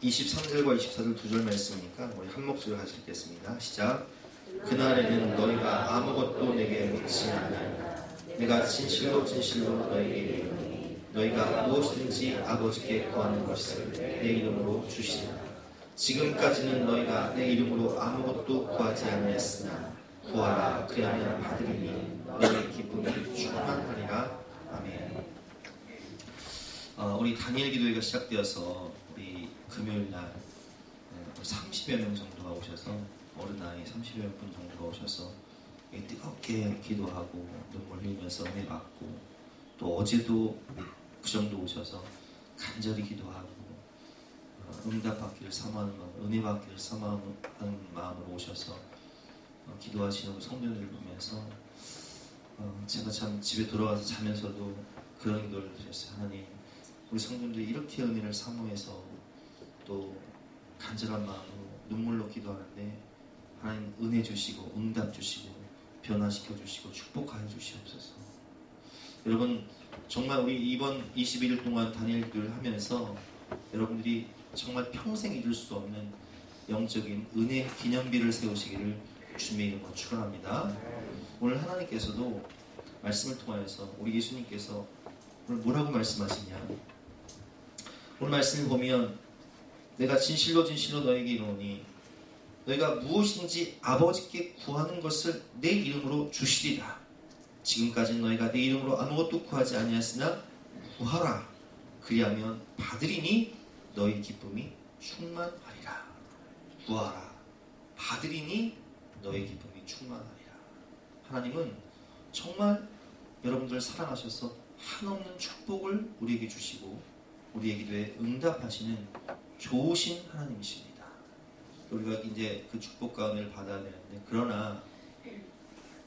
23절과 24절 두 절 말씀이니까 우리 한 목소리로 같이 읽겠습니다. 시작. 그날에는 너희가 아무것도 내게 묻지 아니하리라. 내가 진실로 진실로 너희에게 이르노니 너희가 무엇이든지 아버지께 구하는 것을 내 이름으로 주시리라. 지금까지는 너희가 내 이름으로 아무것도 구하지 아니했으나 구하라 그리하면 받으리니 너희 기쁨이 충만하리라. 아멘. 우리 다니엘 기도회가 시작되어서 우리 금요일날 30여 명 정도가 오셔서 어른 나이 30여 분 정도가 오셔서 뜨겁게 기도하고 눈물 흘리면서 은혜 받고, 또 어제도 그 정도 오셔서 간절히 기도하고 응답받기를 사모하는 마음, 은혜 받기를 사모하는 마음으로 오셔서 기도하시는 성도들을 보면서 제가 참 집에 돌아가서 자면서도 그런 기도를 드렸어요. 하나님, 우리 성도들이 이렇게 은혜를 사모해서 또 간절한 마음으로 눈물로 기도하는데 하나님 은혜 주시고 응답 주시고 변화시켜 주시고 축복하여 주시옵소서. 여러분, 정말 우리 이번 21일 동안 다니엘 기도를 하면서 여러분들이 정말 평생 잊을 수 없는 영적인 은혜 기념비를 세우시기를 주님의 이름으로 축원합니다. 오늘 하나님께서도 말씀을 통하여서 우리 예수님께서 오늘 뭐라고 말씀하시냐, 오늘 말씀을 보면 내가 진실로 진실로 너에게 이르노니 너희가 무엇인지 아버지께 구하는 것을 내 이름으로 주시리라. 지금까지는 너희가 내 이름으로 아무것도 구하지 아니하였으나 구하라 그리하면 받으리니 너희 기쁨이 충만하리라. 구하라 받으리니 너희 기쁨이 충만하리라. 하나님은 정말 여러분들을 사랑하셔서 한없는 축복을 우리에게 주시고 우리의 기도에 응답하시는 좋으신 하나님이십니다. 우리가 이제 그 축복과 은혜를 받아야 되는데, 그러나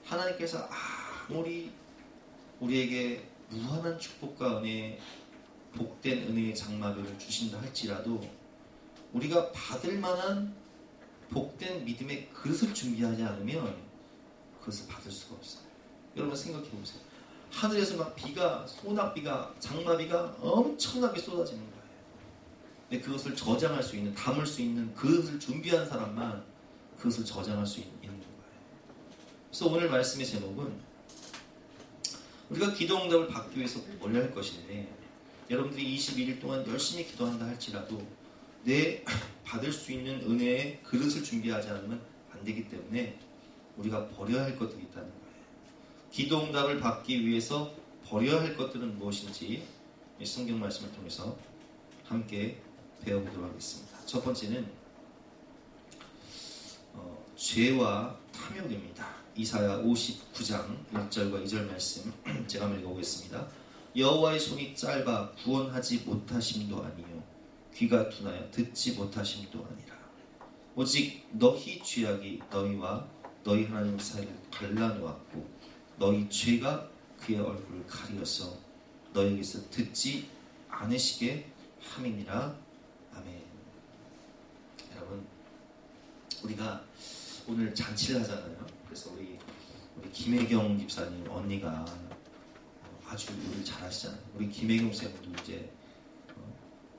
하나님께서 아무리 우리에게 무한한 축복과 은혜, 복된 은혜의 장막을 주신다 할지라도 우리가 받을 만한 복된 믿음의 그릇을 준비하지 않으면 그것을 받을 수가 없어요. 여러분 생각해 보세요. 하늘에서 막 비가, 소낙비가, 장마비가 엄청나게 쏟아지는 거예요. 근데 그것을 저장할 수 있는, 담을 수 있는 그것을 준비한 사람만 그것을 저장할 수 있는 거예요. 그래서 오늘 말씀의 제목은 우리가 기도 응답을 받기 위해서 뭘 할 것인데, 여러분들이 21일 동안 열심히 기도한다 할지라도 내 받을 수 있는 은혜의 그릇을 준비하지 않으면 안 되기 때문에 우리가 버려야 할 것들이 있다는 거예요. 기도 응답을 받기 위해서 버려야 할 것들은 무엇인지 이 성경 말씀을 통해서 함께 배워보도록 하겠습니다. 첫 번째는 죄와 탐욕입니다. 이사야 59장 1절과 2절 말씀 제가 한번 읽어보겠습니다. 여호와의 손이 짧아 구원하지 못하심도 아니요 귀가 둔하여 듣지 못하심도 아니라 오직 너희 죄악이 너희와 너희 하나님 사이를 갈라놓았고 너희 죄가 그의 얼굴을 가리어서 너희에게서 듣지 않으시게 함이니라. 아멘. 여러분, 우리가 오늘 잔치를 하잖아요. 그래서 우리 김혜경 집사님 언니가 아주 요리를 잘하시잖아요. 우리 김혜경 쌤도 이제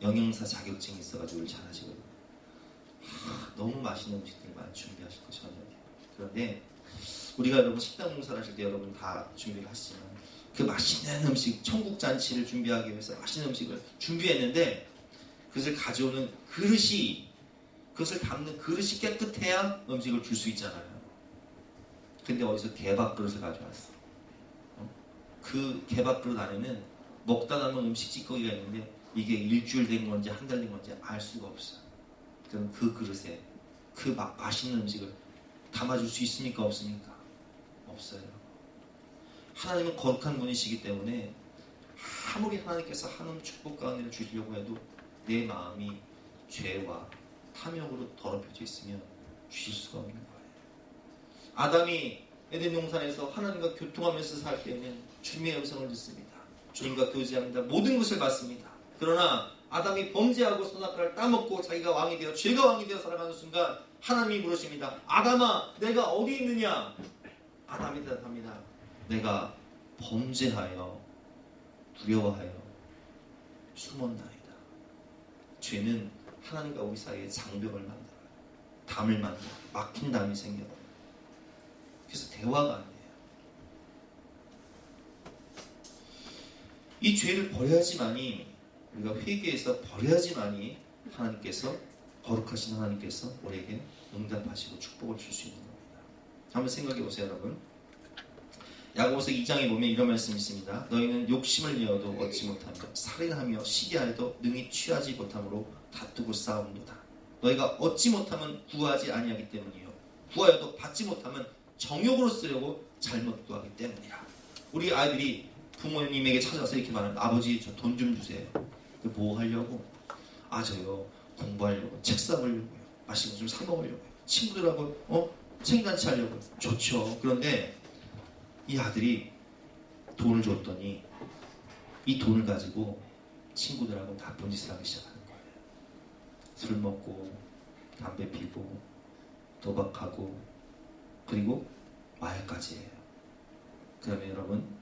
영양사 자격증이 있어가지고 요리 잘하시거든요. 너무 맛있는 음식들 많이 준비하실 거 저녁에. 그런데 우리가 여러분 식당 봉사를 하실 때 여러분 다 준비를 하시지만 그 맛있는 음식, 천국 잔치를 준비하기 위해서 맛있는 음식을 준비했는데 그것을 가져오는 그릇이, 그것을 담는 그릇이 깨끗해야 음식을 줄 수 있잖아요. 근데 어디서 개밥 그릇을 가져왔어. 그 개밥 그릇 안에는 먹다 남은 음식 찌꺼기가 있는데 이게 일주일 된 건지 한 달 된 건지 알 수가 없어요. 그럼 그 그릇에 그 맛있는 음식을 담아줄 수 있습니까? 없습니까? 없어요. 하나님은 거룩한 분이시기 때문에 아무리 하나님께서 한없는 축복과 은혜를 주시려고 해도 내 마음이 죄와 탐욕으로 더럽혀져 있으면 주실 수가 없는 거예요. 아담이 에덴 동산에서 하나님과 교통하면서 살 때는 주님의 음성을 듣습니다. 주님과 교제합니다. 모든 것을 받습니다. 그러나 아담이 범죄하고 선악과를 따먹고 자기가 왕이 되어 죄가 왕이 되어 살아가는 순간 하나님이 부르십니다. 아담아, 내가 어디 있느냐? 아담이 대답합니다. 내가 범죄하여 두려워하여 숨었나이다. 죄는 하나님과 우리 사이에 장벽을 만들어요. 담을 만들어요. 막힌 담이 생겨요. 그래서 대화가 안 돼요. 이 죄를 버려야지만이, 우리가 회개해서 버려야지만이 하나님께서, 거룩하신 하나님께서 우리에게 응답하시고 축복을 줄 수 있는 겁니다. 한번 생각해 보세요, 여러분. 야고보서 2장에 보면 이런 말씀이 있습니다. 너희는 욕심을 내어도 얻지 못하며 살인하며 시기하여도 능히 취하지 못함으로 다투고 싸움도다. 너희가 얻지 못하면 구하지 아니하기 때문이요 구하여도 받지 못하면 정욕으로 쓰려고 잘못 구하기 때문이라. 우리 아이들이 부모님에게 찾아와서 이렇게 말합니다. 아버지, 저 돈 좀 주세요. 뭐 하려고? 아, 저요 공부하려고, 책 사보려고요, 맛있는 거 좀 사 먹으려고요, 친구들하고 생일잔치 하려고요. 좋죠. 그런데 이 아들이 돈을 줬더니 이 돈을 가지고 친구들하고 나쁜 짓을 하기 시작하는 거예요. 술 먹고 담배 피고 도박하고 그리고 마약까지 해요. 그러면 여러분,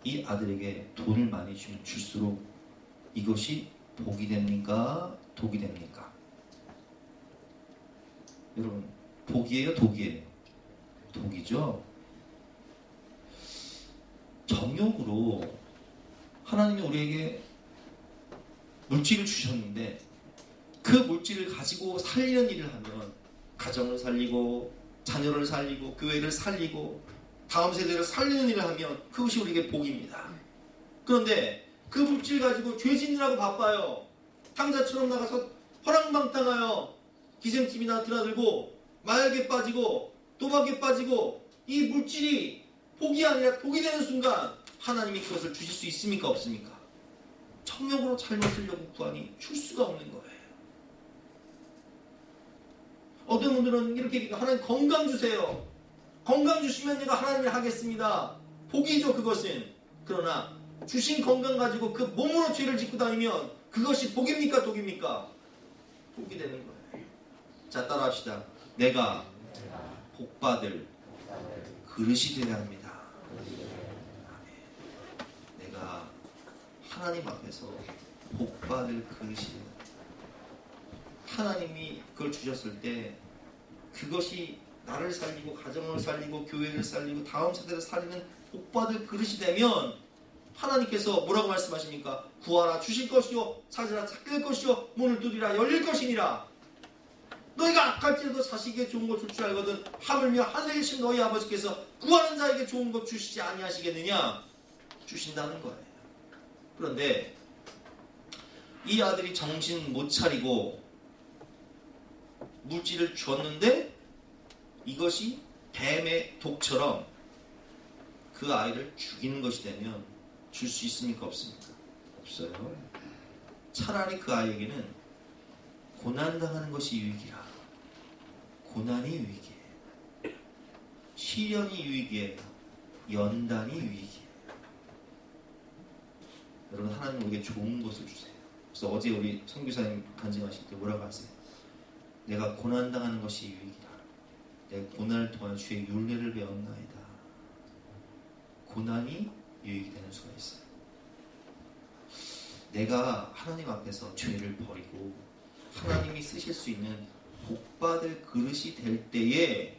이 아들에게 돈을 많이 주면 줄수록 이것이 복이 됩니까? 독이 됩니까? 여러분, 복이에요? 독이에요? 독이죠? 정욕으로 하나님이 우리에게 물질을 주셨는데 그 물질을 가지고 살리는 일을 하면, 가정을 살리고 자녀를 살리고 교회를 살리고 다음 세대를 살리는 일을 하면 그것이 우리에게 복입니다. 그런데 그 물질 가지고 죄 짓느라고 바빠요. 탕자처럼 나가서 허랑방탕하여 기생집이나 드나들고 마약에 빠지고 도박에 빠지고, 이 물질이 복이 아니라 독이 되는 순간 하나님이 그것을 주실 수 있습니까? 없습니까? 정욕으로 잘못 쓰려고 구하니 줄 수가 없는 거예요. 어떤 분들은 이렇게 얘기해요. 하나님 건강 주세요. 건강 주시면 내가 하나님을 하겠습니다. 복이죠, 그것은. 그러나 주신 건강 가지고 그 몸으로 죄를 짓고 다니면 그것이 복입니까? 독입니까? 복이 되는 거예요. 자, 따라합시다. 내가 복받을 그릇이 되어야 합니다. 내가 하나님 앞에서 복받을 그릇이 되어야 합니다. 하나님이 그걸 주셨을 때 그것이 나를 살리고 가정을 살리고 교회를 살리고 다음 세대를 살리는 복받을 그릇이 되면 하나님께서 뭐라고 말씀하십니까? 구하라 주실 것이요, 찾으라 찾을 것이요, 문을 두드리라 열릴 것이니라. 너희가 악할지라도 자식에게 좋은 것 줄 줄 알거든 하물며 하늘에 계신 너희 아버지께서 구하는 자에게 좋은 것 주시지 아니하시겠느냐? 주신다는 거예요. 그런데 이 아들이 정신 못 차리고 물질을 줬는데 이것이 뱀의 독처럼 그 아이를 죽이는 것이 되면 줄 수 있습니까? 없습니까? 없어요. 차라리 그 아이에게는 고난당하는 것이 유익이라. 고난이 유익이에요. 시련이 유익이에요. 연단이 유익이에요. 여러분, 하나님 우리에게 좋은 것을 주세요. 그래서 어제 우리 선교사님 간증하실 때 뭐라고 하세요? 내가 고난당하는 것이 유익이라. 내 고난을 통한 주의 율례를 배웠나이다. 고난이 유익이 되는 수가 있어요. 내가 하나님 앞에서 죄를 버리고 하나님이 쓰실 수 있는 복받을 그릇이 될 때에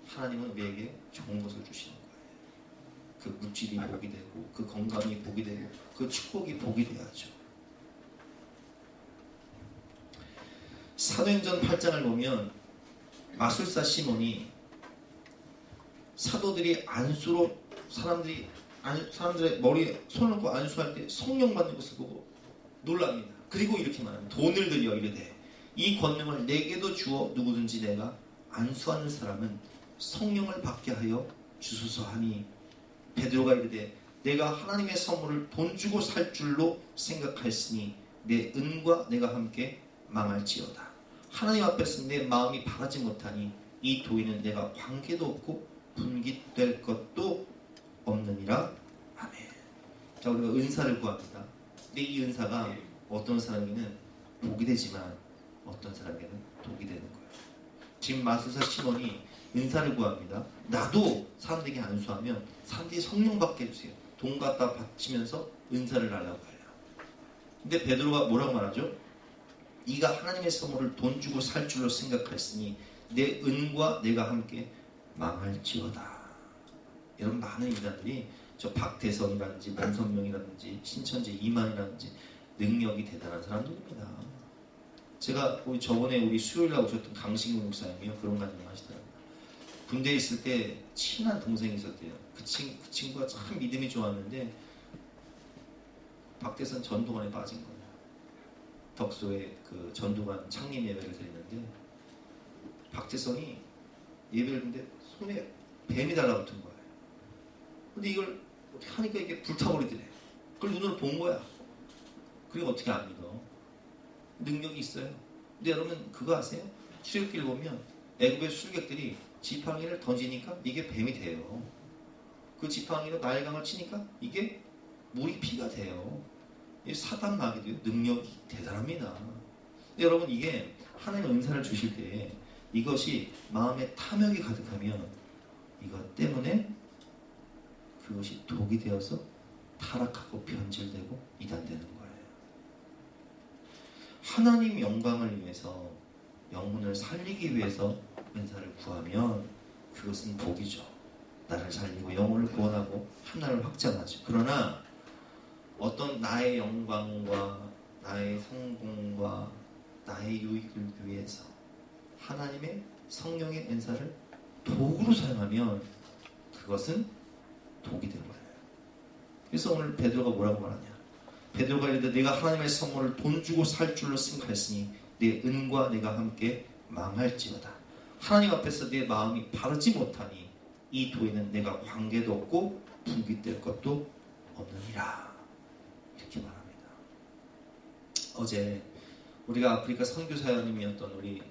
하나님은 우리에게 좋은 것을 주시는 거예요. 그 물질이 복이 되고 그 건강이 복이 되고 그 축복이 복이 돼야죠. 사도행전 8장을 보면 마술사 시몬이 사도들이 안수로 사람들의 머리에 손을 놓고 안수할 때 성령 받는 것을 보고 놀랍니다. 그리고 이렇게 말합니다. 돈을 들여 이르되 이 권능을 내게도 주어 누구든지 내가 안수하는 사람은 성령을 받게 하여 주소서 하니, 베드로가 이르되 내가 하나님의 선물을 돈 주고 살 줄로 생각하였으니 내 은과 내가 함께 망할지어다. 하나님 앞에서 내 마음이 바라지 못하니 이 도인은 내가 관계도 없고 분깃될 것도 없느니라. 아멘. 자, 우리가 은사를 구합니다. 근데 이 은사가 어떤 사람에게는 복이 되지만 어떤 사람에게는 독이 되는 거예요. 지금 마술사 시몬이 은사를 구합니다. 나도 사람들에게 안수하면 사람들이 성령 받게 해주세요. 돈 갖다 바치면서 은사를 달라고 해요. 근데 베드로가 뭐라고 말하죠? 네가 하나님의 선물을 돈 주고 살 줄로 생각했으니 내 은과 내가 함께 망할지어다. 여러분, 많은 인간들이 저 박태선이라든지 문선명이라든지 신천지 이만이라든지 능력이 대단한 사람들입니다. 제가 저번에 우리 수요일에 오셨던 강신구 목사님이요, 그런 말씀을 하시더라고요. 군대에 있을 때 친한 동생이 있었대요. 그 친구가 참 믿음이 좋았는데 박태선 전도관에 빠진 거예요. 덕소에 그 전도관 창립 예배를 드리는데 박태선이 예배를 드는데 손에 뱀이 달라붙은 거예요. 근데 이걸 어떻게 하니까 이게 불타버리더래. 그걸 눈으로 본 거야. 그리고 어떻게 안 믿어? 능력이 있어요. 근데 여러분 그거 아세요? 출애굽기를 보면 애굽의 술객들이 지팡이를 던지니까 이게 뱀이 돼요. 그 지팡이로 나일강을 치니까 이게 물이 피가 돼요. 사단 마귀도 능력이 대단합니다. 근데 여러분, 이게 하나님의 은사를 주실 때 이것이 마음에 탐욕이 가득하면 이것 때문에 그것이 독이 되어서 타락하고 변질되고 이단되는 거예요. 하나님 영광을 위해서, 영혼을 살리기 위해서 은사를 구하면 그것은 복이죠. 나를 살리고 영혼을 구원하고 하나를 확장하죠. 그러나 어떤 나의 영광과 나의 성공과 나의 유익을 위해서 하나님의 성령의 은사를 도구로 사용하면 그것은 독이 되어버려요. 그래서 오늘 베드로가 뭐라고 말하냐? 베드로가 이르되 내가 하나님의 선물을 돈 주고 살 줄로 생각했으니 내 은과 내가 함께 망할지어다. 하나님 앞에서 내 마음이 바르지 못하니 이 도에는 내가 관계도 없고 분깃될 것도 없느니라. 이렇게 말합니다. 어제 우리가 아프리카 선교사님이었던 우리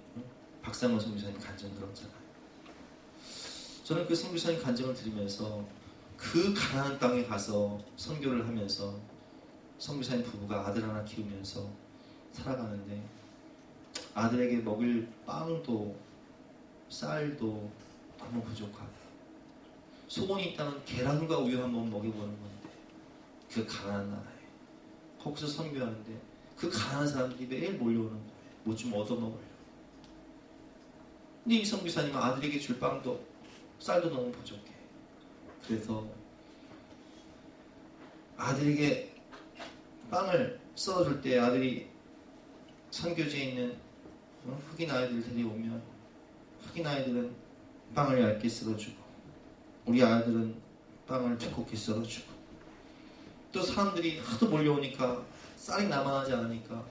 박상원 선교사님 간증 들었잖아요. 저는 그 선교사님 간증을 들으면서 그 가난한 땅에 가서 선교를 하면서 선교사님 부부가 아들 하나 키우면서 살아가는데 아들에게 먹일 빵도 쌀도 너무 부족하고 소원이 있다면 계란과 우유 한번 먹여보는 건데 그 가난한 나라에 거기서 선교하는데 그 가난한 사람들이 매일 몰려오는 거예요. 뭐 좀 얻어먹으려고. 근데 이 선교사님은 아들에게 줄 빵도 쌀도 너무 부족해. 그래서 아들에게 빵을 썰어줄 때 아들이 선교지에 있는 흑인 아이들 데려오면 흑인 아이들은 빵을 얇게 썰어주고 우리 아이들은 빵을 두껍게 썰어주고 또 사람들이 하도 몰려오니까 쌀이 남아나지 않으니까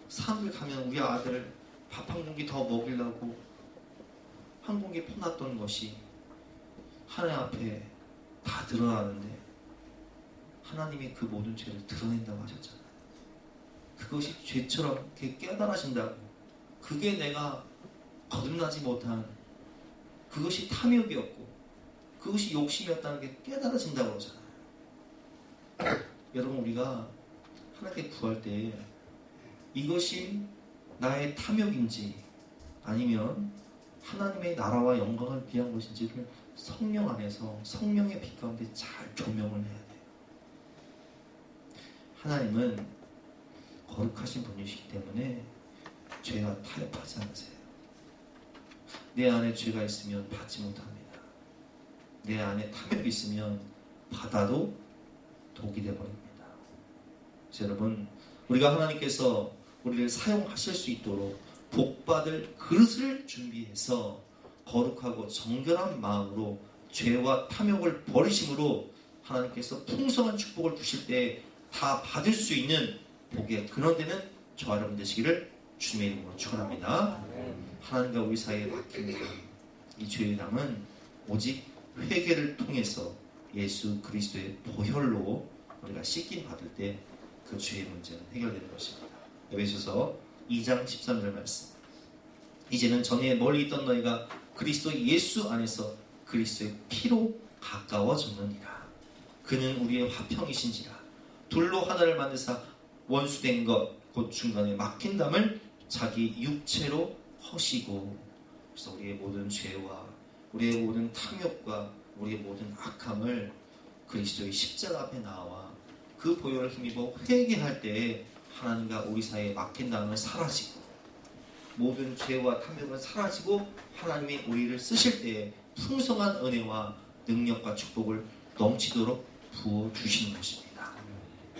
사람들 가면 우리 아들을 밥 한 공기 더 먹이려고 한 공기 퍼놨던 것이 하나님 앞에 다 드러나는데 하나님이 그 모든 죄를 드러낸다고 하셨잖아요. 그것이 죄처럼 깨달아진다고. 그게 내가 거듭나지 못한 그것이 탐욕이었고 그것이 욕심이었다는 게 깨달아진다고 그러잖아요. 여러분, 우리가 하나님께 구할 때 이것이 나의 탐욕인지 아니면 하나님의 나라와 영광을 위한 것인지를 성령 안에서 성령의 빛 가운데 잘 조명을 해야 돼요. 하나님은 거룩하신 분이시기 때문에 죄와 타협하지 않으세요. 내 안에 죄가 있으면 받지 못합니다. 내 안에 탐욕이 있으면 받아도 독이 되어버립니다. 여러분, 우리가 하나님께서 우리를 사용하실 수 있도록 복받을 그릇을 준비해서 거룩하고 정결한 마음으로 죄와 탐욕을 버리심으로 하나님께서 풍성한 축복을 주실 때 다 받을 수 있는 복의 근원 되는 저와 여러분 되시기를 주님의 이름으로 축원합니다. 하나님과 우리 사이에 막힌 이 죄의 담은 오직 회개를 통해서 예수 그리스도의 보혈로 우리가 씻김 받을 때 그 죄의 문제는 해결되는 것입니다. 에베소서 2장 13절 말씀. 이제는 전에 멀리 있던 너희가 그리스도 예수 안에서 그리스도의 피로 가까워졌느니라. 그는 우리의 화평이신지라. 둘로 하나를 만드사 원수된 것 곧 중간에 막힌 담을 자기 육체로 허시고. 그래서 우리의 모든 죄와 우리의 모든 탐욕과 우리의 모든 악함을 그리스도의 십자가 앞에 나와 그 보혈을 힘입어 회개할 때에 하나님과 우리 사이에 막힌 담을 사라지고 모든 죄와 탐욕은 사라지고 하나님이 우리를 쓰실 때에 풍성한 은혜와 능력과 축복을 넘치도록 부어주시는 것입니다.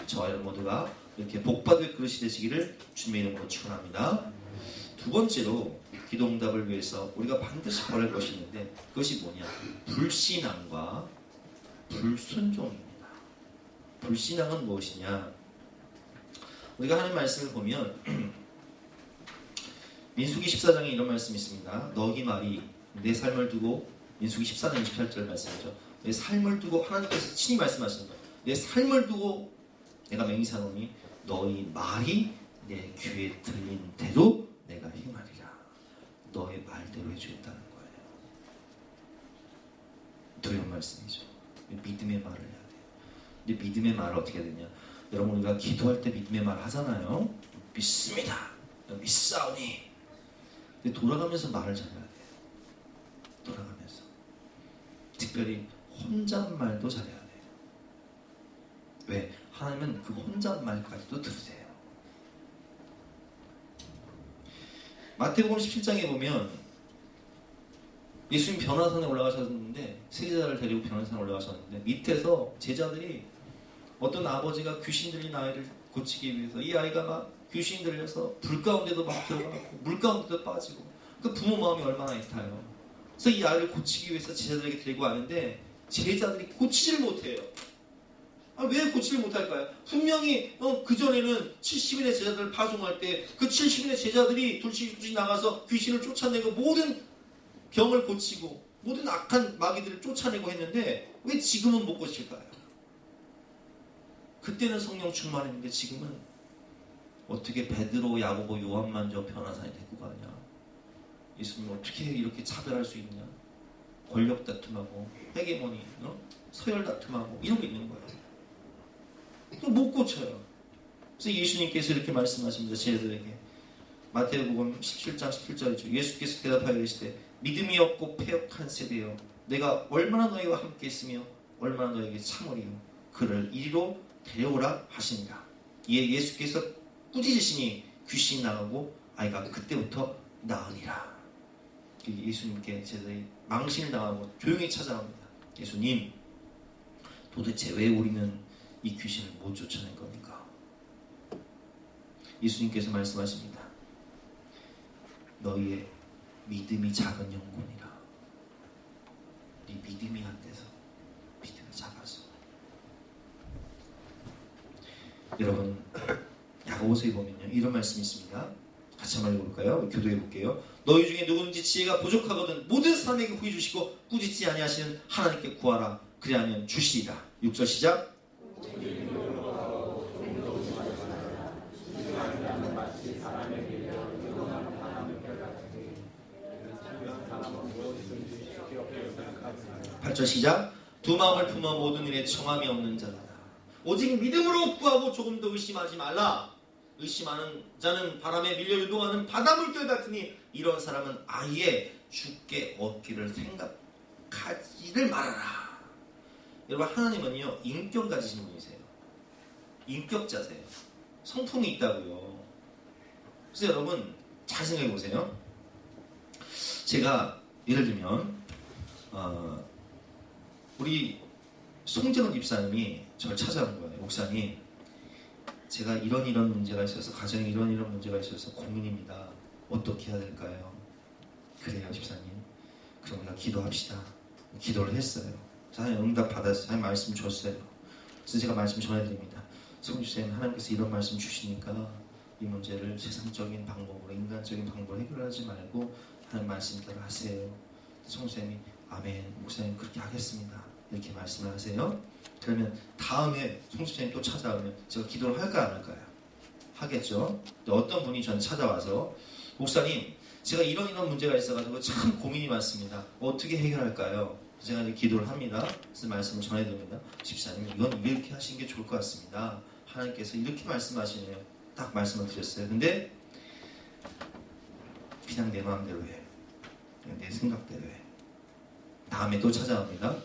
저와 여러분 모두가 이렇게 복받을 그릇이 되시기를 주님의 이름으로 축원합니다. 두 번째로 기도응답을 위해서 우리가 반드시 바랄 것이 있는데 그것이 뭐냐? 불신앙과 불순종입니다. 불신앙은 무엇이냐? 우리가 하는 말씀을 보면 민수기 14장에 이런 말씀이 있습니다. 너희 말이 내 삶을 두고, 민수기 14장 28절 말씀이죠. 내 삶을 두고, 하나님께서 친히 말씀하시는 거예요. 내 삶을 두고 내가 맹세하노니 너희 말이 내 귀에 들린 대로 내가 행하리라. 너의 말대로 해주겠다는 거예요. 두려운 말씀이죠. 믿음의 말을 해야 돼요. 근데 믿음의 말을 어떻게 해야 되냐? 여러분, 우리가 기도할 때 믿음의 말 하잖아요. 믿습니다. 믿사오니. 근데 돌아가면서 말을 잘해야 돼요. 돌아가면서. 특별히 혼잣말도 잘해야 돼요. 왜? 하나님은 그 혼잣말까지도 들으세요. 마태복음 17장에 보면 예수님 변화산에 올라가셨는데, 세제자를 데리고 변화산에 올라가셨는데 밑에서 제자들이 어떤 아버지가 귀신 들린 아이를 고치기 위해서 이 아이가 막 귀신 들려서 불 가운데도 막 들어가고 물 가운데도 빠지고, 그 부모 마음이 얼마나 애타요. 그래서 이 아이를 고치기 위해서 제자들에게 데리고 왔는데 제자들이 고치질 못해요. 왜 고치질 못할까요? 분명히 그전에는 70인의 제자들을 파송할 때 그 70인의 제자들이 둘씩 나가서 귀신을 쫓아내고 모든 병을 고치고 모든 악한 마귀들을 쫓아내고 했는데 왜 지금은 못 고칠까요? 그때는 성령 충만했는데 지금은 어떻게 베드로, 야고보, 요한만 저 변화산에 데리고 가냐? 예수님 어떻게 이렇게 차별할 수 있냐? 권력 다툼하고 헤게모니, 서열 다툼하고 이런 게 있는 거예요. 못 고쳐요. 그래서 예수님께서 이렇게 말씀하십니다. 제자들에게. 마태복음 17장 17절이죠. 예수께서 대답하여 이르시되 믿음이 없고 패역한 세대여, 내가 얼마나 너희와 함께 있으며 얼마나 너희에게 참으리요. 그를 이리로 데려오라 하시니라. 이에 예수께서 꾸짖으시니 귀신이 나가고 아이가 그때부터 나으니라. 예수님께 제자들이 망신을 당하고 조용히 찾아갑니다. 예수님, 도대체 왜 우리는 이 귀신을 못 쫓아낸 겁니까? 예수님께서 말씀하십니다. 너희의 믿음이 작은 영혼이라. 네 믿음이 안 돼서, 믿음이 작아서. 여러분, 야고보서에 보면요 이런 말씀이 있습니다. 같이 한번 읽어볼까요? 교도해 볼게요. 너희 중에 누구든지 지혜가 부족하거든 모든 사람에게 후히 주시고 꾸짖지 아니하시는 하나님께 구하라. 그리하면 주시리라. 6절 시작. (8절) 시작. 두 마음을 품어 모든 일에 정함이 없는 자다. 오직 믿음으로 구하고 조금 더 의심하지 말라. 의심하는 자는 바람에 밀려 유동하는 바닷물결 같으니 이런 사람은 아예 죽게 얻기를 생각하지를 말아라. 여러분, 하나님은요 인격 가지신 분이세요. 인격자세요. 성품이 있다고요. 그래서 여러분 잘 생각해 보세요. 제가 예를 들면 우리 송재원 집사님이 저를 찾아온 거예요. 목사님, 제가 이런 문제가 있어서, 가정에 이런 문제가 있어서 고민입니다. 어떻게 해야 될까요? 그래요, 집사님. 그럼 우리가 기도합시다. 기도를 했어요. 하나님 응답 받았어요. 하나님 말씀 줬어요. 그래서 제가 말씀 전해드립니다. 성주쌤, 하나님께서 이런 말씀 주시니까 이 문제를 세상적인 방법으로, 인간적인 방법으로 해결하지 말고 하나님 말씀대로 하세요. 성주쌤이 아멘, 목사님 그렇게 하겠습니다. 이렇게 말씀을 하세요. 그러면 다음에 성주쌤이 또 찾아오면 제가 기도를 할까 안 할까요? 하겠죠. 어떤 분이 전 찾아와서 목사님, 제가 이런 문제가 있어가지고 참 고민이 많습니다. 어떻게 해결할까요? 제가 이제 기도를 합니다. 그래서 말씀을 전해드립니다. 집사님, 이건 이렇게 하시는 게 좋을 것 같습니다. 하나님께서 이렇게 말씀하시네요. 딱 말씀을 드렸어요. 근데 그냥 내 마음대로 해. 그냥 내 생각대로 해. 다음에 또 찾아갑니다.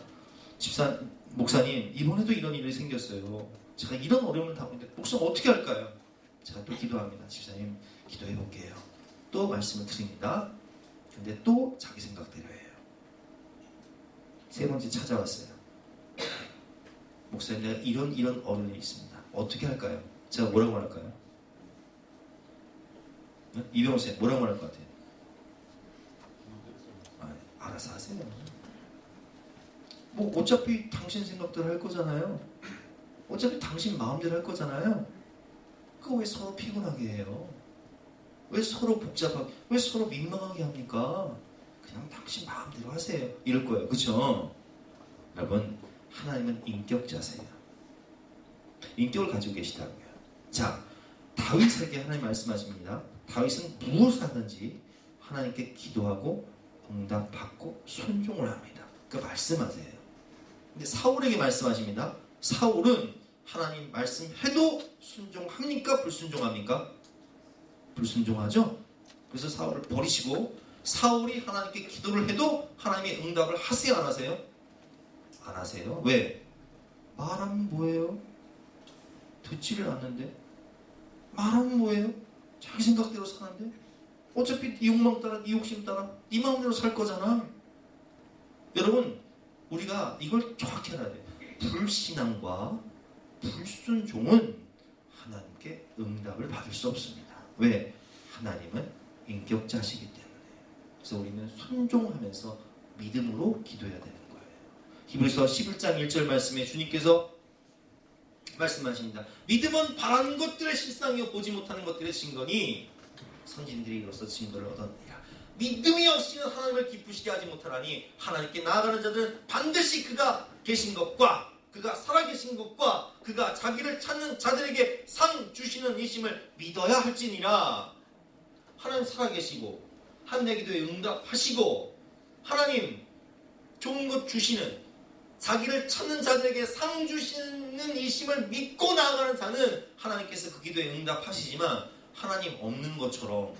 목사님, 이번에도 이런 일이 생겼어요. 제가 이런 어려움을 당하는데 목사님 어떻게 할까요? 제가 또 기도합니다. 집사님, 기도해 볼게요. 또 말씀을 드립니다. 근데 또 자기 생각대로 해요. 세 번째 찾아왔어요. 목사님, 내가 이런 어른이 있습니다. 어떻게 할까요? 제가 뭐라고 말할까요? 네? 이병호 쌤 뭐라고 말할 것 같아요? 알아서 하세요. 뭐 어차피 당신 생각대로 할 거잖아요. 어차피 당신 마음대로 할 거잖아요. 그거 왜 서로 피곤하게 해요? 왜 서로 복잡하게, 왜 서로 민망하게 합니까? 그냥 당신 마음대로 하세요. 이럴 거예요. 그렇죠? 여러분, 하나님은 인격자세요. 인격을 가지고 계시다고요. 자, 다윗에게 하나님 말씀하십니다. 다윗은 무엇을 하든지 하나님께 기도하고 응답받고 순종을 합니다. 그 말씀하세요. 근데 사울에게 말씀하십니다. 사울은 하나님 말씀해도 순종합니까? 불순종합니까? 불순종하죠? 그래서 사울을 버리시고 사울이 하나님께 기도를 해도 하나님의 응답을 하세요? 안 하세요? 안 하세요. 왜? 말하면 뭐예요? 듣지를 않는데. 말하면 뭐예요? 자기 생각대로 사는데. 어차피 네 욕망 따라, 네 욕심 따라 네 마음대로 살 거잖아. 여러분, 우리가 이걸 정확히 알아야 돼요. 불신앙과 불순종은 하나님께 응답을 받을 수 없습니다. 왜? 하나님은 인격자시기 때문에. 그래서 우리는 순종하면서 믿음으로 기도해야 되는 거예요. 히브리서 11장 1절 말씀에 주님께서 말씀하십니다. 믿음은 바라는 것들의 실상이요 보지 못하는 것들의 증거니 선진들이 이로써 증거를 얻었느니라. 믿음이 없이는 하나님을 기쁘시게 하지 못하나니 하나님께 나아가는 자들은 반드시 그가 계신 것과 그가 살아계신 것과 그가 자기를 찾는 자들에게 상 주시는 이심을 믿어야 할지니라. 하나님 살아계시고 하나님 내 기도에 응답하시고 하나님 좋은 것 주시는 자기를 찾는 자들에게 상 주시는 이심을 믿고 나아가는 자는 하나님께서 그 기도에 응답하시지만 하나님 없는 것처럼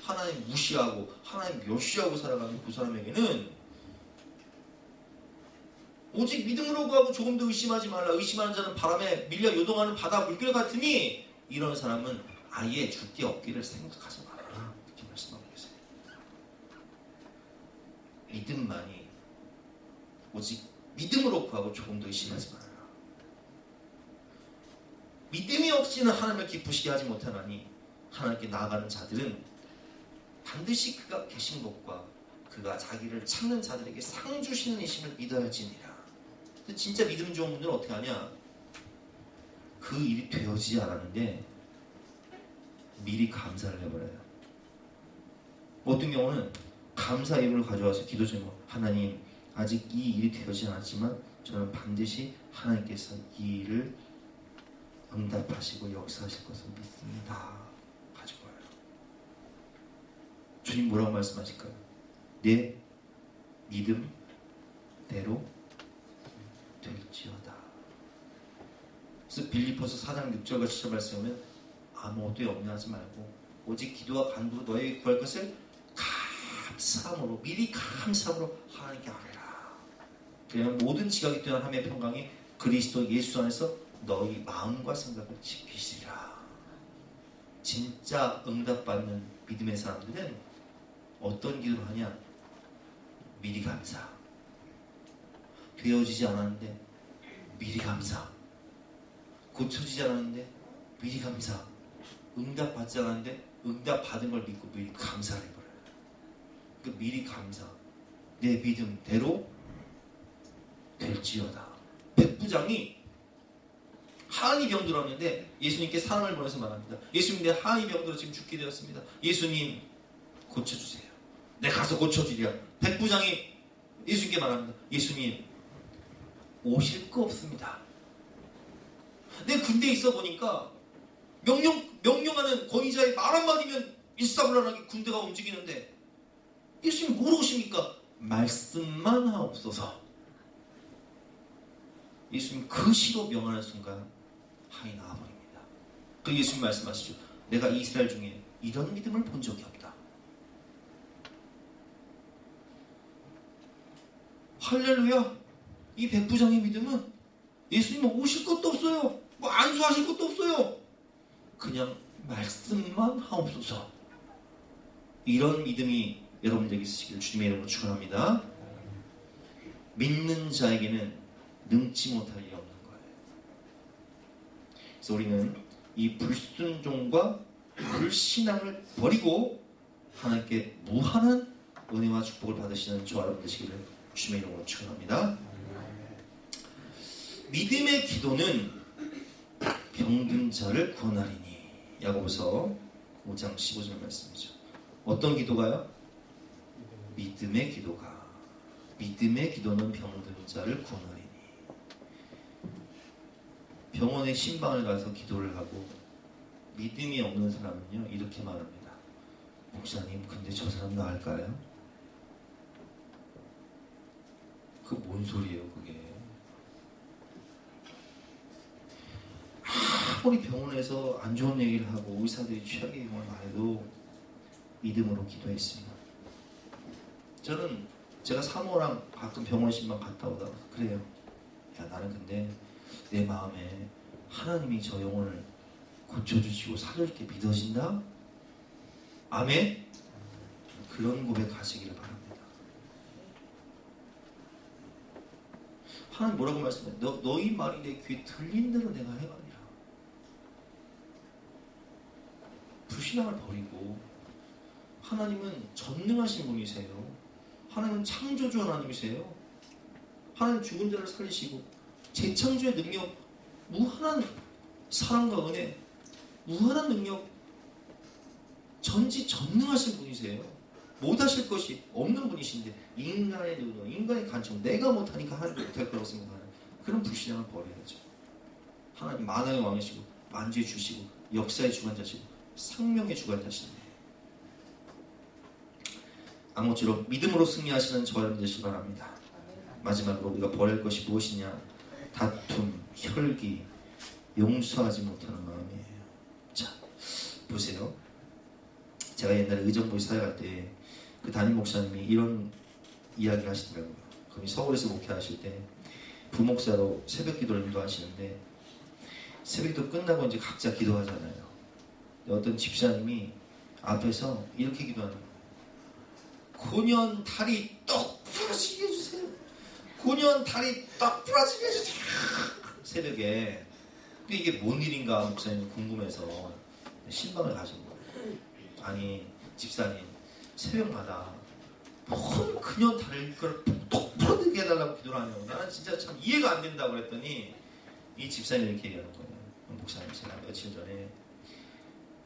하나님 무시하고 하나님 멸시하고 살아가는 그 사람에게는 오직 믿음으로 구하고 조금 더 의심하지 말라. 의심하는 자는 바람에 밀려 요동하는 바다 물결 같으니 이런 사람은 아예 줄 게 없기를 생각하지 말아라. 이렇게 말씀하고 계세요. 믿음만이 오직 믿음으로 구하고 조금 더 의심하지 말아라. 믿음이 없이는 하나님을 기쁘시게 하지 못하나니 하나님께 나아가는 자들은 반드시 그가 계신 것과 그가 자기를 찾는 자들에게 상 주시는 이심을 믿어야지니라. 진짜 믿음 좋은 분들은 어떻게 하냐? 그 일이 되어지지 않았는데 미리 감사를 해버려요. 어떤 경우는 감사 예물을 가져와서 기도 제목, 하나님 아직 이 일이 되어지지 않았지만 저는 반드시 하나님께서 이 일을 응답하시고 역사하실 것을 믿습니다. 가지고 와요. 주님 뭐라고 말씀하실까요? 내 믿음대로 될지어다. 그래서 빌립보서 4장 6절과 7절 말씀하면 아무것도 염려하지 말고 오직 기도와 간구로 너에게 구할 것을 감사함으로 미리 감사함으로 하나님께 아뢰라. 그러면 모든 지각이 뛰어난 함의 평강이 그리스도 예수 안에서 너희 마음과 생각을 지키시리라. 진짜 응답받는 믿음의 사람들은 어떤 기도를 하냐? 미리 감사. 되어지지 않았는데 미리 감사. 고쳐지지 않았는데 미리 감사. 응답 받지 않았는데 응답 받은 걸 믿고 미리 감사를 해버려요. 그 미리 감사. 내 믿음대로 될지어다. 백부장이 하안이 병들었는데 예수님께 사람을 보내서 말합니다. 예수님, 내 하안이 병들어 지금 죽게 되었습니다. 예수님 고쳐주세요. 내가 가서 고쳐주리라. 백부장이 예수님께 말합니다. 예수님, 오실 거 없습니다. 내 군대에 있어 보니까 명령하는 권위자의 말 한마디면 일사불란하게 군대가 움직이는데 예수님 뭘 오십니까? 말씀만 하옵소서. 예수님 그 시로 명하는 순간 하이 나와버립니다. 그 예수님 말씀하시죠. 내가 이스라엘 중에 이런 믿음을 본 적이 없다. 할렐루야. 이 백부장의 믿음은 예수님 오실 것도 없어요. 뭐 안수하실 것도 없어요. 그냥 말씀만 하옵소서. 이런 믿음이 여러분들에게 있으시기를 주님의 이름으로 축원합니다. 믿는 자에게는 능치 못할 일이 없는 거예요. 그래서 우리는 이 불순종과 불신앙을 버리고 하나님께 무한한 은혜와 축복을 받으시는 저와 여러분 되시기를 주님의 이름으로 축원합니다. 믿음의 기도는 병든 자를 구원하리니. 야고보서 5장 15절 말씀이죠. 어떤 기도가요? 믿음의 기도가. 믿음의 기도는 병든 자를 구원하리니. 병원에 신방을 가서 기도를 하고 믿음이 없는 사람은요 이렇게 말합니다. 목사님, 근데 저 사람 나을까요? 그 뭔 소리예요 그게? 아무리 병원에서 안 좋은 얘기를 하고 의사들이 최악의 경우를 말해도 믿음으로 기도했습니다. 저는 제가 사모랑 가끔 병원 신방 갔다 오다가 그래요. 야, 나는 근데 내 마음에 하나님이 저 영혼을 고쳐주시고 살려줄게 믿어진다? 아멘? 그런 고백하시기를 바랍니다. 하나님 뭐라고 말씀해? 너희 말이 내 귀에 들린 대로 내가 행하리라. 불신앙을 버리고 하나님은 전능하신 분이세요. 하나님은 창조주 하나님이세요. 하나님 죽은 자를 살리시고 재창조의 능력, 무한한 사랑과 은혜, 무한한 능력, 전지전능하신 분이세요. 못하실 것이 없는 분이신데 인간의 능력, 인간의 간청, 내가 못하니까 하나님도 못할 거라고 생각하는 그런 불신앙을 버려야죠. 하나님 만왕의 왕이시고 만주의 주시고 역사의 주관자시고 생명의 주관자신데 아무쪼록 믿음으로 승리하시는 저와 여러분 되시기 바랍니다. 마지막으로 우리가 버릴 것이 무엇이냐? 다툼, 혈기, 용서하지 못하는 마음이에요. 자, 보세요. 제가 옛날에 의정부에 사역할 때 그 담임 목사님이 이런 이야기를 하시더라고요. 그분이 서울에서 목회하실 때 부목사로 새벽 기도를 인도하시는데 새벽 기도 끝나고 이제 각자 기도하잖아요. 어떤 집사님이 앞에서 이렇게 기도하는 거예요. 고년 다리 떡 부러지게 해주세요. 고년 다리 떡 부러지게 해주세요. 새벽에. 근데 이게 뭔 일인가 목사님이 궁금해서 신방을 가신 거예요. 아니 집사님 새벽마다 뭔 그년 다리를 떡 부러지게 해달라고 기도를 하냐고. 나는 진짜 참 이해가 안 된다고 그랬더니 이 집사님이 이렇게 얘기하는 거예요. 목사님 제가 며칠 전에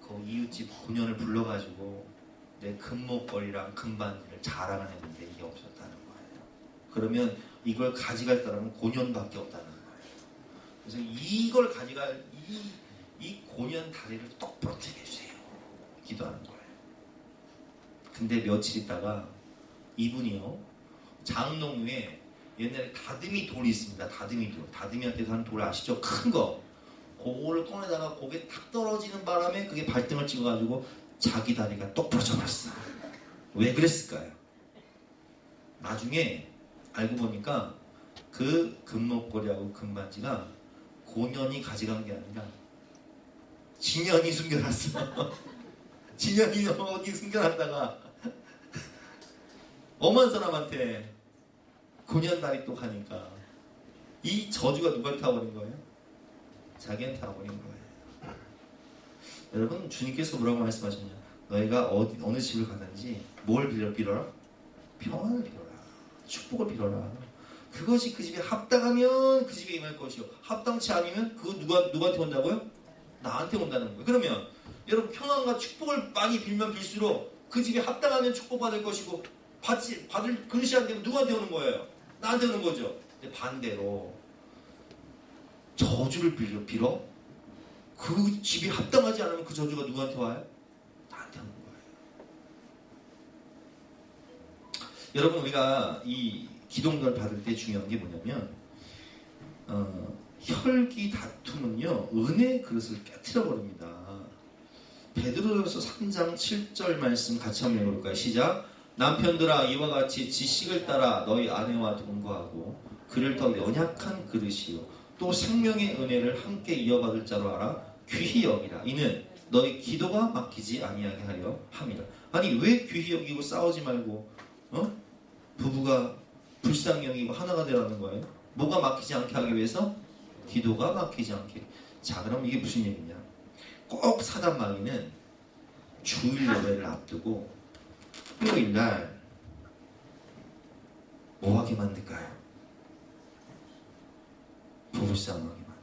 그 이웃집 고년을 불러가지고 내 금목걸이랑 금반지를 자랑을 했는데 이게 없었다는 거예요. 그러면 이걸 가져갈 사람은 고년밖에 없다는 거예요. 그래서 이걸 가져갈 이 고년 다리를 똑 부러뜨리게 해주세요. 기도하는 거예요. 근데 며칠 있다가 이분이요 장롱에 옛날에 다듬이 돌이 있습니다. 다듬이 돌. 다듬이한테서 하는 돌 아시죠? 큰 거. 그거를 꺼내다가 고개 탁 떨어지는 바람에 그게 발등을 찍어가지고 자기 다리가 똑 부러져 버렸어. 왜 그랬을까요? 나중에 알고 보니까 그 금목걸이하고 금반지가 고년이 가져간 게 아니라 진연이 숨겨놨어. 진연이 어디 숨겨놨다가 엄한 사람한테 고년 다리 똑 하니까 이 저주가 누가 타버린 거예요? 자기한테 타버린 거예요. 여러분 주님께서 뭐라고 말씀하셨냐? 너희가 어느 집을 가든지 뭘 빌어라? 평안을 빌어라. 축복을 빌어라. 그것이 그 집에 합당하면 그 집에 임할 것이요. 합당치 않으면 그거 누구한테 온다고요? 나한테 온다는 거예요. 그러면 여러분 평안과 축복을 많이 빌면 빌수록 그 집에 합당하면 축복받을 것이고 받을 그릇이 안 되면 누구한테 오는 거예요? 나한테 오는 거죠. 근데 반대로 저주를 빌어 그 집이 합당하지 않으면 그 저주가 누구한테 와요? 나한테 오는 거예요. 여러분 우리가 이 기도응답을 받을 때 중요한 게 뭐냐면 혈기 다툼은요 은혜의 그릇을 깨트려 버립니다. 베드로전서 3장 7절 말씀 같이 한번 읽어볼까요? 시작. 남편들아 이와 같이 지식을 따라 너희 아내와 동거하고 그를 더 연약한 그릇이요 또 생명의 은혜를 함께 이어받을 자로 알아 귀히 여기라. 이는 너희 기도가 막히지 아니하게 하려 함이라. 아니 왜 귀히 여기고 싸우지 말고 부부가 불쌍히 여기고 하나가 되라는 거예요? 뭐가 막히지 않게 하기 위해서? 기도가 막히지 않게. 자, 그럼 이게 무슨 얘기냐? 꼭 사단 마귀는 주일 예배를 앞두고 토요일날 뭐 하게 만들까요? 부부싸움하게 만들어요.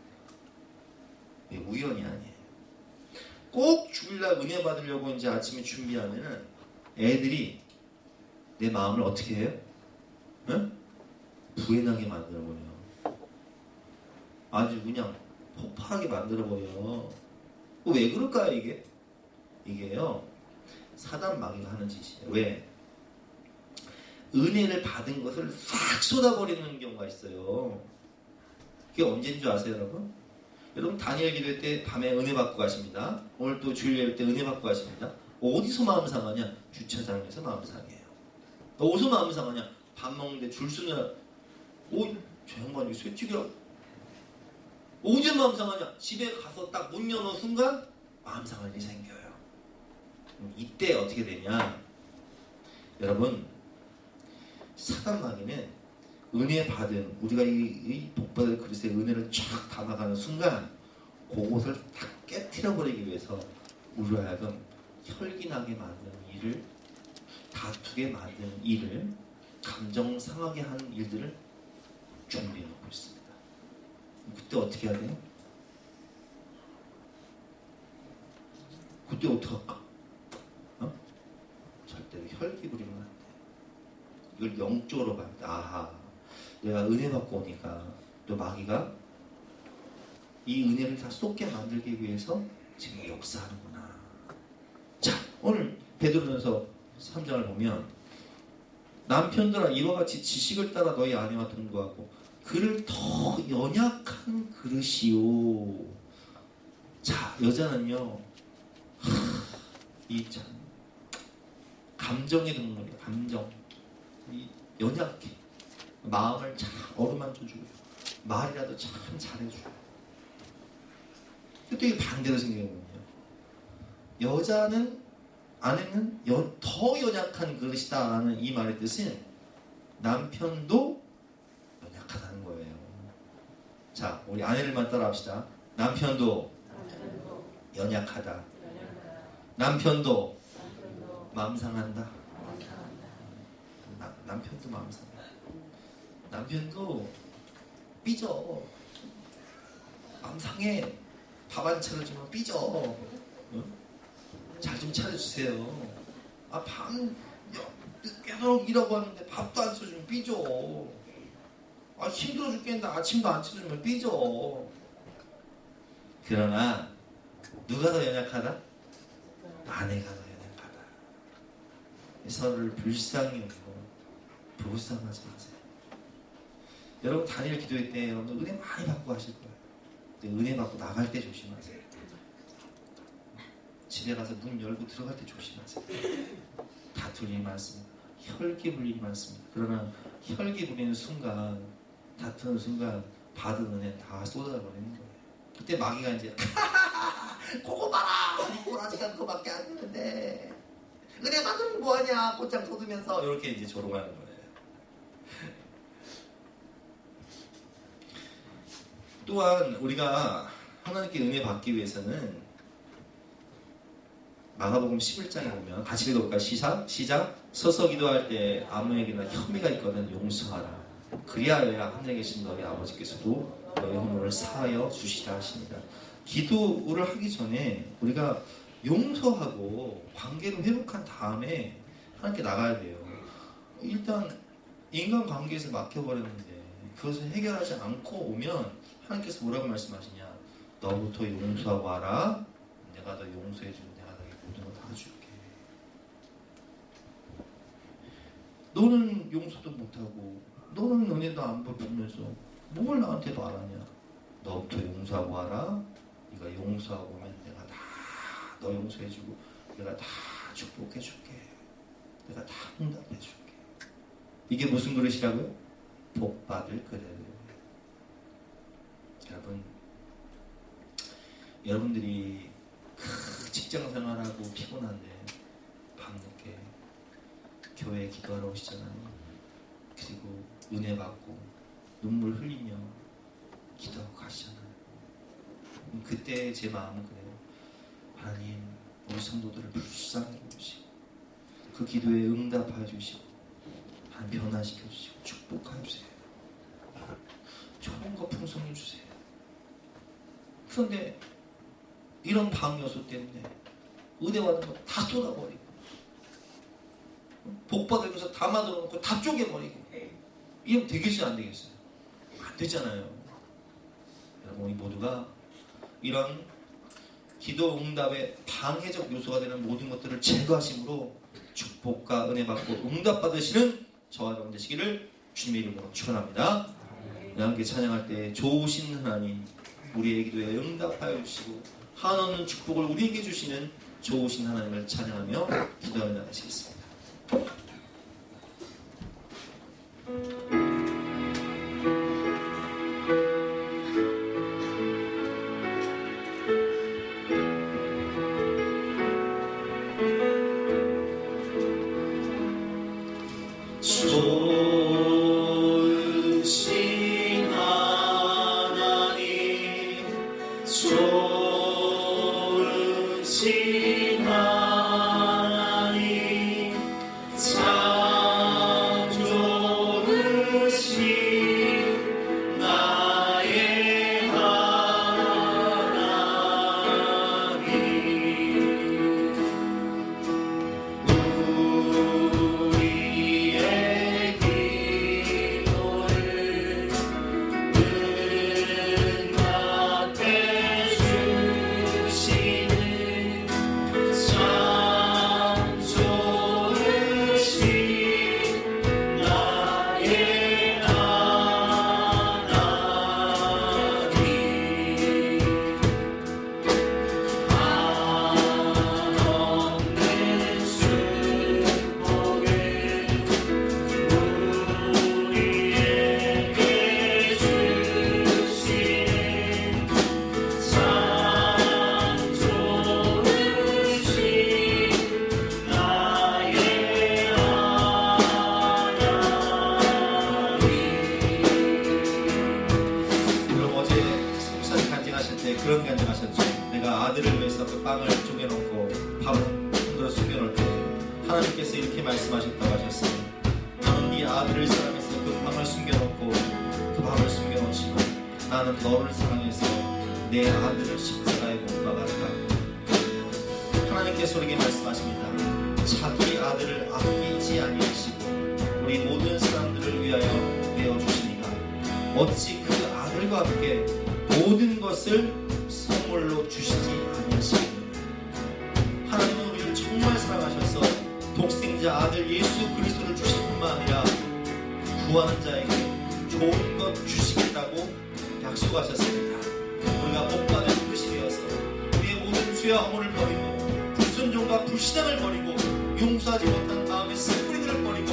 왜 우연이 아니에요. 꼭 주일날 은혜 받으려고 이제 아침에 준비하면은 애들이 내 마음을 어떻게 해요? 응? 부해나게 만들어버려요. 아주 그냥 폭발하게 만들어버려요. 왜 그럴까요 이게? 이게요 사단 마귀가 하는 짓이에요. 왜? 은혜를 받은 것을 싹 쏟아버리는 경우가 있어요. 그게 언제인 줄 아세요 여러분? 여러분 다니엘 기도회 때 밤에 은혜 받고 가십니다. 오늘 또 주일 예배 때 은혜 받고 가십니다. 어디서 마음 상하냐? 주차장에서 마음 상해요. 어디서 마음 상하냐? 밥 먹는데 줄 서느라 저 양반이 쇠치기라고. 어디서 마음 상하냐? 집에 가서 딱 문 여는 순간 마음 상할 일이 생겨요. 이때 어떻게 되냐? 여러분 사단 마귀는 은혜 받은 우리가 이 복받을 그릇에 은혜를 쫙 담아가는 순간 그것을 다 깨트려 버리기 위해서 우리로 하여금 혈기나게 만드는 일을, 다투게 만드는 일을, 감정 상하게 하는 일들을 준비해 놓고 있습니다. 그때 어떻게 해야 돼요? 그때 어떻게 할까? 절대로 혈기 부리면 안 돼. 이걸 영적으로 봐야 돼. 아하, 내가 은혜 받고 오니까 또 마귀가 이 은혜를 다 쏟게 만들기 위해서 지금 역사하는구나. 자, 오늘 베드로전서 3장을 보면 남편들아 이와 같이 지식을 따라 너희 아내와 동거하고 그를 더 연약한 그릇이요. 자, 여자는요 이 참 감정의 동물이에요. 감정. 이 연약해. 마음을 잘 어루만져주고 말이라도 참 잘해주고. 또 이게 반대로 생기거든요. 여자는 아내는 더 연약한 그릇이다라는 이 말의 뜻은 남편도 연약하다는 거예요. 자, 우리 아내를만 따라합시다. 남편도 연약하다. 남편도 마음 상한다. 남편도 마음 상한다. 남편도 삐져. 마음 상해. 밥 안 차려주면 삐져. 잘 좀 차려주세요. 밤 늦게도록 일하고 하는데 밥도 안 차려주면 삐져. 힘들어 죽겠는데 아침도 안 차려주면 삐져. 그러나 누가 더 연약하다? 아내가 더 연약하다. 서로를 불쌍히 여기고 부부싸움하지 마세요. 여러분 다니엘 기도회 때 여러분들 은혜 많이 받고 하실 거예요. 은혜 받고 나갈 때 조심하세요. 집에 가서 문 열고 들어갈 때 조심하세요. 다툴 일이 많습니다. 혈기 불 일이 많습니다. 그러나 혈기 부리는 순간, 다투는 순간 받은 은혜 다 쏟아버리는 거예요. 그때 마귀가 이제 그거 봐라! 꼬라지가 그거밖에 안 되는데 은혜 받으면 뭐하냐? 곧장 쏟으면서 이렇게 이제 조롱하는 거예요. 또한 우리가 하나님께 은혜 받기 위해서는 마가복음 11장에 보면 같이 읽어볼까요? 시작. 서서 기도할 때 아무에게나 혐의가 있거든 용서하라. 그리하여야 하늘에 계신 너희 아버지께서도 너희 허물을 사하여 주시라 하십니다. 기도를 하기 전에 우리가 용서하고 관계를 회복한 다음에 하나님께 나가야 돼요. 일단 인간관계에서 막혀버렸는데 그것을 해결하지 않고 오면 하나님께서 뭐라고 말씀하시냐? 너부터 용서하고 와라. 내가 너 용서해주면 내가 너에게 모든 걸 다 줄게. 너는 용서도 못하고 너는 은혜도 안 베풀면서 뭘 나한테 바라냐? 너부터 용서하고 와라. 네가 용서하고 오면 내가 다 너 용서해주고 내가 다 축복해줄게. 내가 다 응답해줄게. 이게 무슨 그릇이라고요? 복받을 그릇. 여러분, 여러분들이 진짜 직장 생활하고 피곤한데 밤늦게 교회에 기도하러 오시잖아요. 그리고 은혜 받고 눈물 흘리며 기도하고 가시잖아요. 그때 제 마음은 그래요. 하나님, 우리 성도들을 불쌍히 보시고 그 기도에 응답하여 주시고 하나님 변화시켜 주시고 축복하여 주세요. 좋은 거 풍성해 주세요. 그런데 이런 방요소 때문에 은혜 받은 거 다 쏟아버리고 복 받을 것을 다 만들어놓고 다 쪼개버리고 이러면 되겠어요? 안 되겠어요? 안 되잖아요. 여러분, 우리 모두가 이런 기도 응답의 방해적 요소가 되는 모든 것들을 제거하심으로 축복과 은혜 받고 응답 받으시는 저와 여러분 되시기를 주님의 이름으로 축원합니다. 함께 찬양할 때 좋으신 하나님, 우리의 기도에 응답하여 주시고 한없는 축복을 우리에게 주시는 좋으신 하나님을 찬양하며 기도하며 나가시겠습니다. 그런 간증하셨죠. 내가 아들을 위해서 그 빵을 쪼개놓고 밥을 흔들어 숨겨놓을 때 하나님께서 이렇게 말씀하셨다고 하셨어요. 나는 네 아들을 사랑해서 그 빵을 숨겨놓고 그 밥을 숨겨놓지만 나는 너를 사랑해서 내 아들을 십자가에 못 박았다. 하나님께서 우리에게 말씀하십니다. 자기 아들을 아끼지 아니하시고 우리 모든 사람들을 위하여 내어주시니가 어찌 그 아들과 함께 모든 것을 선물로 주시지 아니하시고 하나님은 우리를 정말 사랑하셔서 독생자 아들 예수 그리스도를 주실 뿐만 아니라 구하는 자에게 좋은 것 주시겠다고 약속하셨습니다. 우리가 복받을 것이 되어서 우리의 모든 죄와 허물을 버리고 불순종과 불신앙을 버리고 용서하지 못한 마음의 습뿌리들을 버리고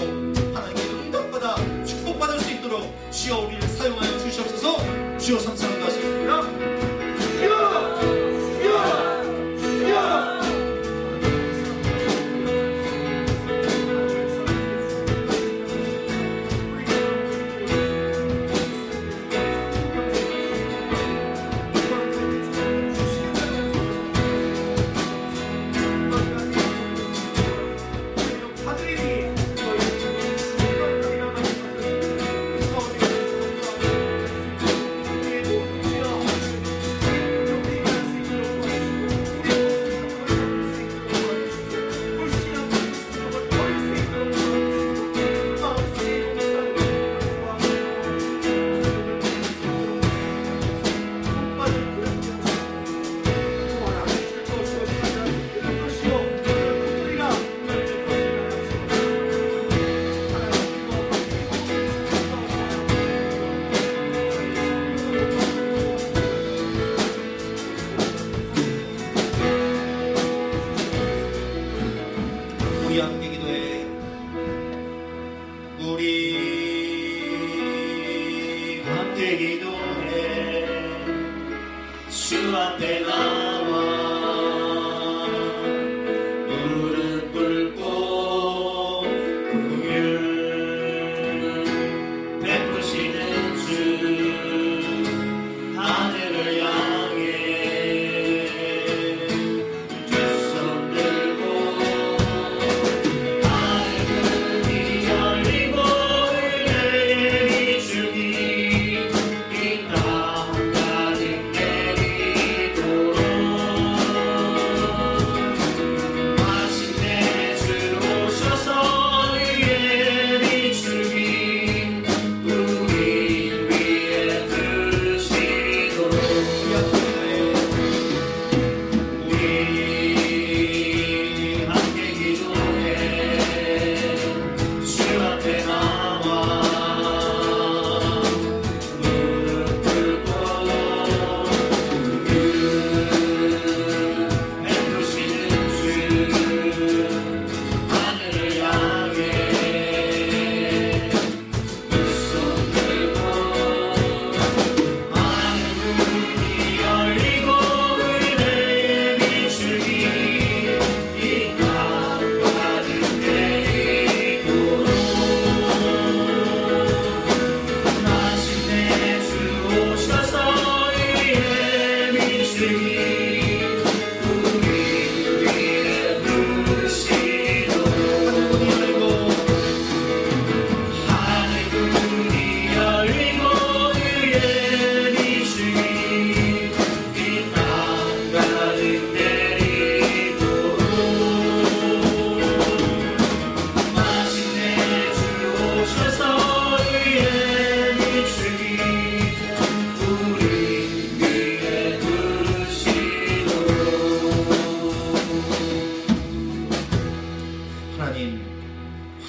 하나님께 응답받아 축복받을 수 있도록 주여 우리를 사용하여 주시옵소서. 주여 감사합니다 하시겠습니다. 주 앞에 나와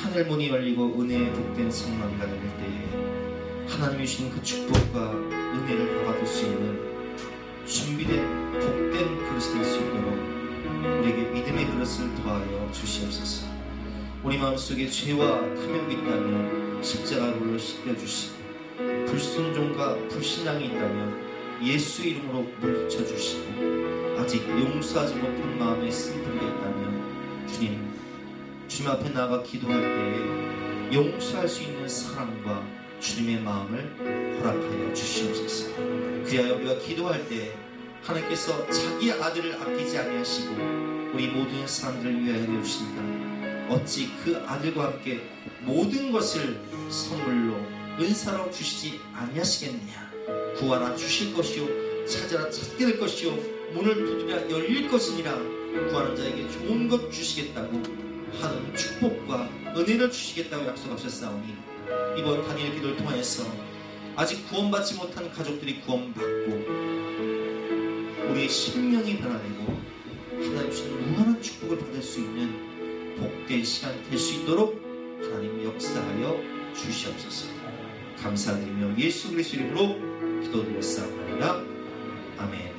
하늘 문이 열리고 은혜의 복된 성막이가 될 때에 하나님이 주신 그 축복과 은혜를 받을 수 있는 준비된 복된 그릇이 될 수 있도록 우리에게 믿음의 그릇을 더하여 주시옵소서. 우리 마음속에 죄와 탐욕이 있다면 십자가로 씻겨주시고 불순종과 불신앙이 있다면 예수 이름으로 물리쳐주시고 아직 용서하지 못한 마음에 쓴뿌리가 있다면 주님 앞에 나아가 기도할 때에 용서할 수 있는 사랑과 주님의 마음을 허락하여 주시옵소서. 그리하여 우리가 기도할 때 하나님께서 자기 아들을 아끼지 아니하시고 우리 모든 사람들을 위하여 내주신다. 어찌 그 아들과 함께 모든 것을 선물로 은사로 주시지 아니하시겠느냐. 구하라 주실 것이요 찾아라 찾게 될 것이요 문을 두드리라 열릴 것이니라. 구하는 자에게 좋은 것 주시겠다고 하는 축복과 은혜를 주시겠다고 약속하셨사오니 이번 단일의 기도를 통하여서 아직 구원받지 못한 가족들이 구원받고 우리의 심령이 변화되고 하나님 주신 무한한 축복을 받을 수 있는 복된 시간 될 수 있도록 하나님 역사하여 주시옵소서. 감사드리며 예수 그리스도 이름으로 기도드렸사옵나이다. 아멘.